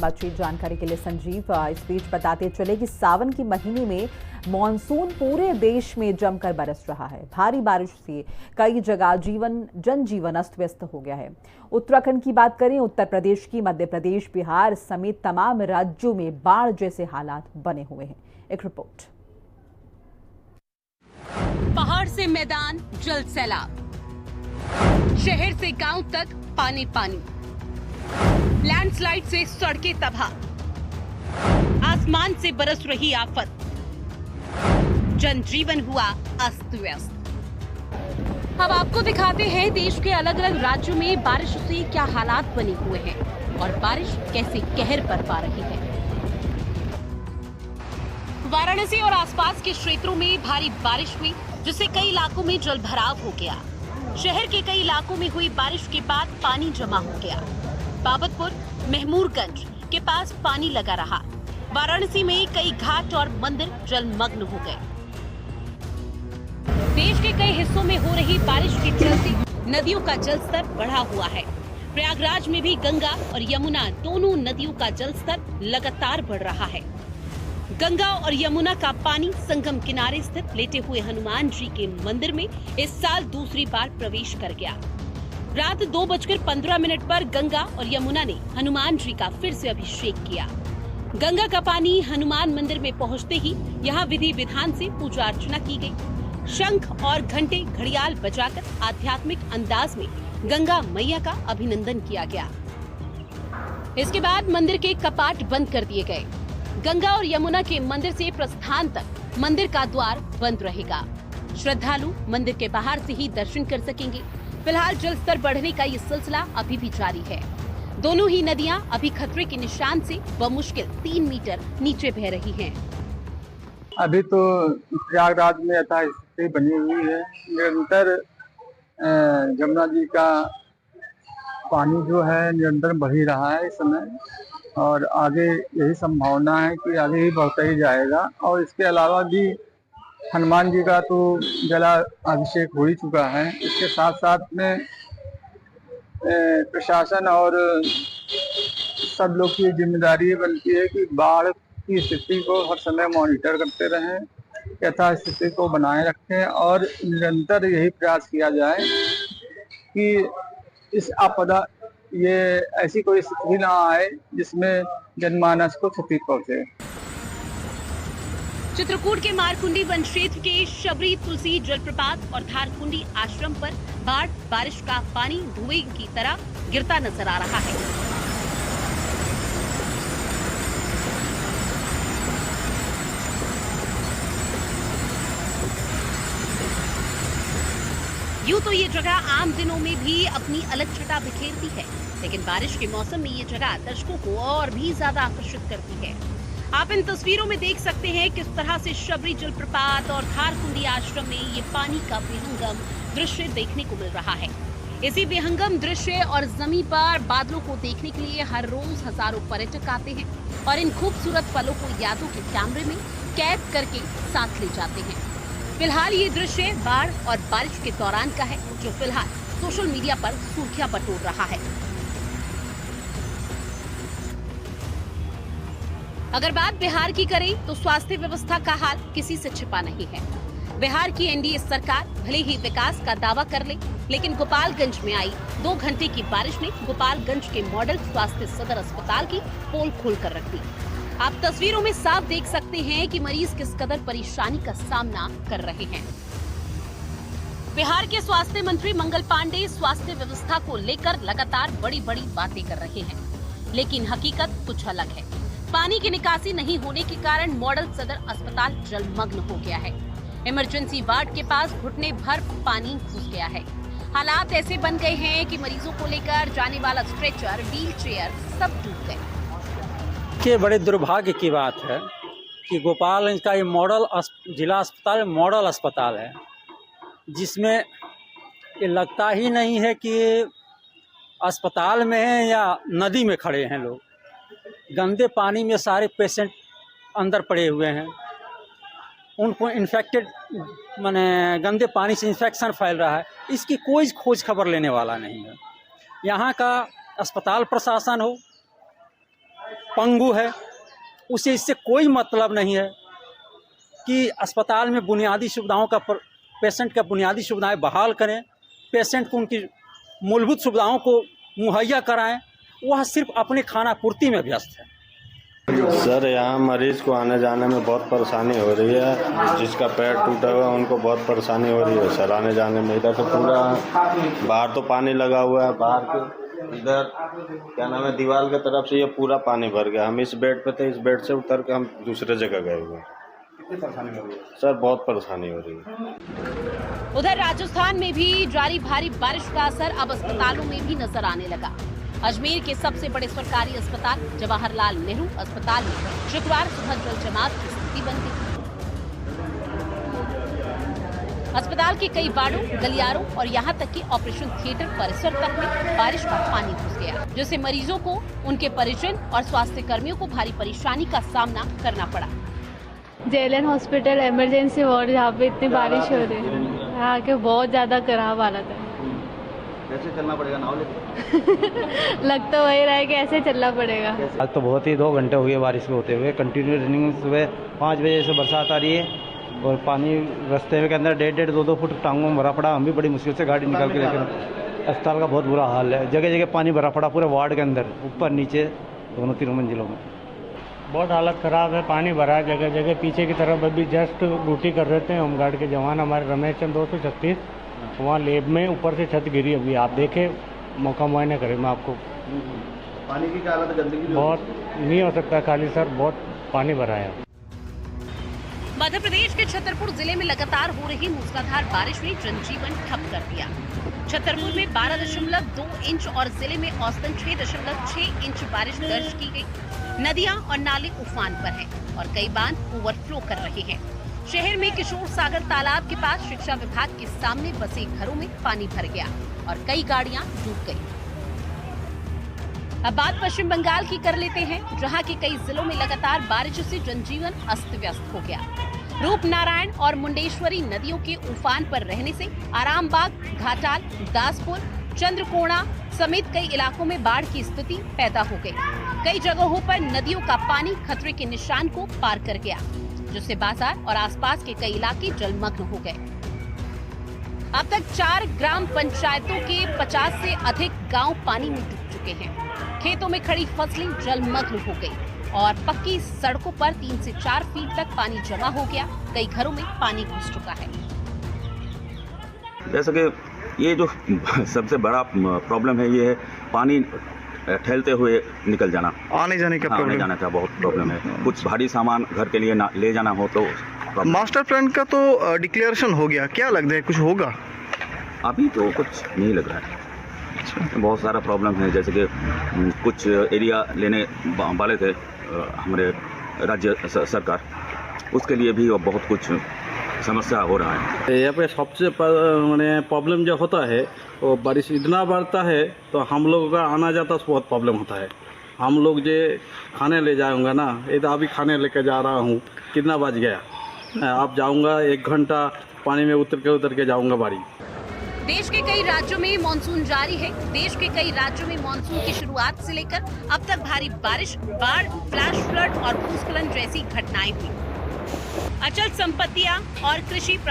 बातचीत जानकारी के लिए संजीव। इस बीच बताते चले कि सावन के महीने में मॉनसून पूरे देश में जमकर बरस रहा है। भारी बारिश से कई जगह जनजीवन अस्त व्यस्त हो गया है। उत्तराखंड की बात करें, उत्तर प्रदेश की मध्य प्रदेश, बिहार समेत तमाम राज्यों में बाढ़ जैसे हालात बने हुए हैं। एक रिपोर्ट। पहाड़ से मैदान, जल सैलाब, शहर से गांव तक पानी पानी, लैंडस्लाइड से सड़कें तबाह, आसमान से बरस रही आफत, जनजीवन हुआ अस्त व्यस्त। अब आपको दिखाते हैं देश के अलग अलग राज्यों में बारिश से क्या हालात बने हुए हैं और बारिश कैसे कहर बरपा रही है। वाराणसी और आसपास के क्षेत्रों में भारी बारिश हुई, जिससे कई इलाकों में जलभराव हो गया। शहर के कई इलाकों में हुई बारिश के बाद पानी जमा हो गया। बाबतपुर, महमूरगंज के पास पानी लगा रहा। वाराणसी में कई घाट और मंदिर जलमग्न हो गए। देश के कई हिस्सों में हो रही बारिश के चलते नदियों का जलस्तर बढ़ा हुआ है। प्रयागराज में भी गंगा और यमुना दोनों नदियों का जलस्तर लगातार बढ़ रहा है। गंगा और यमुना का पानी संगम किनारे स्थित लेटे हुए हनुमान जी के मंदिर में इस साल दूसरी बार प्रवेश कर गया। रात 2:15 पर गंगा और यमुना ने हनुमान जी का फिर से अभिषेक किया। गंगा का पानी हनुमान मंदिर में पहुंचते ही यहां विधि विधान से पूजा अर्चना की गई। शंख और घंटे घड़ियाल बजाकर आध्यात्मिक अंदाज में गंगा मैया का अभिनंदन किया गया। इसके बाद मंदिर के कपाट बंद कर दिए गए। गंगा और यमुना के मंदिर से प्रस्थान तक मंदिर का द्वार बंद रहेगा। श्रद्धालु मंदिर के बाहर से ही दर्शन कर सकेंगे। फिलहाल जल स्तर बढ़ने का ये सिलसिला अभी भी जारी है। दोनों ही नदियां अभी खतरे के निशान से बमुश्किल 3 मीटर नीचे बह रही हैं। अभी तो प्रयागराज में यथास्थिति बनी हुई है। निरंतर जमुना जी का पानी जो है निरंतर बढ़ ही रहा है इस समय, और आगे यही संभावना है कि आगे ही बढ़ता ही जाएगा। और इसके अलावा भी हनुमान जी का तो जला अभिषेक हो ही चुका है। इसके साथ साथ में प्रशासन और सब लोग की जिम्मेदारी बनती है कि बाढ़ की स्थिति को हर समय मॉनिटर करते रहें, यथास्थिति को बनाए रखें और निरंतर यही प्रयास किया जाए कि इस आपदा ये ऐसी कोई स्थिति ना आए जिसमें जनमानस को क्षति पहुंचे। चित्रकूट के मारकुंडी वन क्षेत्र के शबरी तुलसी जलप्रपात और धारकुंडी आश्रम पर बारिश का पानी धुएं की तरह गिरता नजर आ रहा है। यूं तो ये जगह आम दिनों में भी अपनी अलग छटा बिखेरती है, लेकिन बारिश के मौसम में ये जगह दर्शकों को और भी ज्यादा आकर्षित करती है। आप इन तस्वीरों में देख सकते हैं किस तरह से शबरी जलप्रपात और धारकुंडी आश्रम में ये पानी का विहंगम दृश्य देखने को मिल रहा है। इसी विहंगम दृश्य और जमीन पर बादलों को देखने के लिए हर रोज हजारों पर्यटक आते हैं और इन खूबसूरत पलों को यादों के कैमरे में कैद करके साथ ले जाते हैं। फिलहाल ये दृश्य बाढ़ और बारिश के दौरान का है, जो फिलहाल सोशल मीडिया पर सुर्खियां बटोर रहा है। अगर बात बिहार की करें तो स्वास्थ्य व्यवस्था का हाल किसी से छिपा नहीं है। बिहार की एनडीए सरकार भले ही विकास का दावा कर ले, लेकिन गोपालगंज में आई 2 घंटे की बारिश ने गोपालगंज के मॉडल स्वास्थ्य सदर अस्पताल की पोल खोलकर रख दी। आप तस्वीरों में साफ देख सकते हैं कि मरीज किस कदर परेशानी का सामना कर रहे हैं। बिहार के स्वास्थ्य मंत्री मंगल पांडे स्वास्थ्य व्यवस्था को लेकर लगातार बड़ी बड़ी बातें कर रहे हैं, लेकिन हकीकत कुछ अलग है। पानी की निकासी नहीं होने के कारण मॉडल सदर अस्पताल जलमग्न हो गया है। इमरजेंसी वार्ड के पास घुटने भर पानी घुस गया है। हालात ऐसे बन गए हैं कि मरीजों को लेकर जाने वाला स्ट्रेचर, व्हील चेयर सब डूब गए। के बड़े दुर्भाग्य की बात है कि गोपालगंज का ये मॉडल जिला अस्पताल मॉडल अस्पताल है, जिसमें ये लगता ही नहीं है कि अस्पताल में हैं या नदी में खड़े हैं लोग। गंदे पानी में सारे पेशेंट अंदर पड़े हुए हैं, उनको इन्फेक्टेड माने गंदे पानी से इन्फेक्शन फैल रहा है। इसकी कोई खोज खबर लेने वाला नहीं है। यहाँ का अस्पताल प्रशासन हो पंगु है, उसे इससे कोई मतलब नहीं है कि अस्पताल में बुनियादी सुविधाओं का पेशेंट का बुनियादी सुविधाएं बहाल करें, पेशेंट को उनकी मूलभूत सुविधाओं को मुहैया कराएं। वह सिर्फ अपने खाना पूर्ति में व्यस्त है। सर, यहाँ मरीज को आने जाने में बहुत परेशानी हो रही है। जिसका पैर टूटा हुआ है उनको बहुत परेशानी हो रही है सर आने जाने में। इधर तो पूरा बाहर तो पानी लगा हुआ है, बाहर के इधर क्या नाम है दीवार की तरफ से ये पूरा पानी भर गया। हम इस बेड पे थे, इस बेड से उतर के हम दूसरे जगह गए हुए। कितनी परेशानी हो रही है सर? बहुत परेशानी हो रही है। उधर राजस्थान में भी जारी भारी बारिश का असर अब अस्पतालों में भी नजर आने लगा। अजमेर के सबसे बड़े सरकारी अस्पताल जवाहरलाल नेहरू अस्पताल में शुक्रवार सुबह जल जमाव की स्थिति बन गई। अस्पताल के कई वार्डों, गलियारों और यहां तक कि ऑपरेशन थिएटर परिसर तक में बारिश का पानी घुस गया, जिससे मरीजों को, उनके परिजन और स्वास्थ्य कर्मियों को भारी परेशानी का सामना करना पड़ा। JLN हॉस्पिटल इमरजेंसी वार्ड, जहाँ पे इतनी बारिश हो रही है, यहाँ के बहुत ज्यादा खराब हालत है। कैसे चलना पड़ेगा नाव लेके? लग तो वही रहा है कि ऐसे चलना पड़ेगा। आज तो बहुत ही 2 घंटे हो गए बारिश में होते हुए। कंटिन्यू रनिंग सुबह 5 बजे से बरसात आ रही है और पानी रास्ते के अंदर 1.5 2 फुट टांगों में भरा पड़ा। हम भी बड़ी मुश्किल से गाड़ी निकाल के लेकर अस्पताल का बहुत बुरा हाल है। जगह जगह पानी भरा पड़ा पूरे वार्ड के अंदर, ऊपर नीचे दोनों 3 मंजिलों में। बहुत हालत ख़राब है, पानी भरा है जगह जगह। पीछे की तरफ अभी जस्ट ड्यूटी कर रहे थे होमगार्ड के जवान हमारे रमेश चंद 236, वहाँ लेब में ऊपर से छत गिरी। अभी आप देखें, मौका मुआयना करें मैं आपको। पानी की क्या हालत, गंदगी बहुत नहीं हो सकता खाली सर, बहुत पानी भरा है। मध्य प्रदेश के छतरपुर जिले में लगातार हो रही मूसलाधार बारिश ने जनजीवन ठप कर दिया। छतरपुर में 12.2 इंच और जिले में औसतन 6.6 इंच बारिश दर्ज की गई। नदियां और नाले उफान पर हैं और कई बांध ओवरफ्लो कर रहे हैं। शहर में किशोर सागर तालाब के पास शिक्षा विभाग के सामने बसे घरों में पानी भर गया और कई गाड़ियां डूब गईं। अब बात पश्चिम बंगाल की कर लेते हैं, जहां के कई जिलों में लगातार बारिश से जनजीवन अस्त व्यस्त हो गया। रूपनारायण और मुंडेश्वरी नदियों के उफान पर रहने से आरामबाग, घाटाल, दासपुर, चंद्रकोना समेत कई इलाकों में बाढ़ की स्थिति पैदा हो गई। कई जगहों पर नदियों का पानी खतरे के निशान को पार कर गया, जिससे बाजार और आसपास के कई इलाके जलमग्न हो गए। अब तक 4 ग्राम पंचायतों के 50 से अधिक गांव पानी में डूब चुके हैं। खेतों में खड़ी फसलें जलमग्न हो गई और पक्की सड़कों पर 3 से 4 फीट तक पानी जमा हो गया। कई घरों में पानी घुस चुका है। जैसे कि ये जो सबसे बड़ा प्रॉब्लम है, ये है पानी ठहलते हुए निकल जाना, आने जाने का आने जाने का बहुत प्रॉब्लम है। कुछ भारी सामान घर के लिए ले जाना हो तो मास्टर प्लान का तो डिक्लेरेशन हो गया, क्या लगता है कुछ होगा? अभी तो कुछ नहीं लग रहा है। बहुत सारा प्रॉब्लम है, जैसे कि कुछ एरिया लेने वाले थे हमारे राज्य सरकार, उसके लिए भी बहुत कुछ समस्या हो रहा है। यहाँ पे सबसे मैंने प्रॉब्लम जो होता है वो बारिश इतना बढ़ता है तो हम लोगों का आना जाता बहुत प्रॉब्लम होता है। हम लोग जो खाने ले जाऊंगा ना, ये तो अभी खाने लेकर जा रहा हूँ, कितना बज गया, आप जाऊंगा 1 घंटा पानी में उतर के जाऊंगा बाड़ी। देश के कई राज्यों में मानसून जारी है। देश के कई राज्यों में मानसून की शुरुआत से लेकर अब तक भारी बारिश, बाढ़, फ्लैश फ्लड और भूस्खलन जैसी घटनाएं हुई। अचल संपत्तियां और कृषि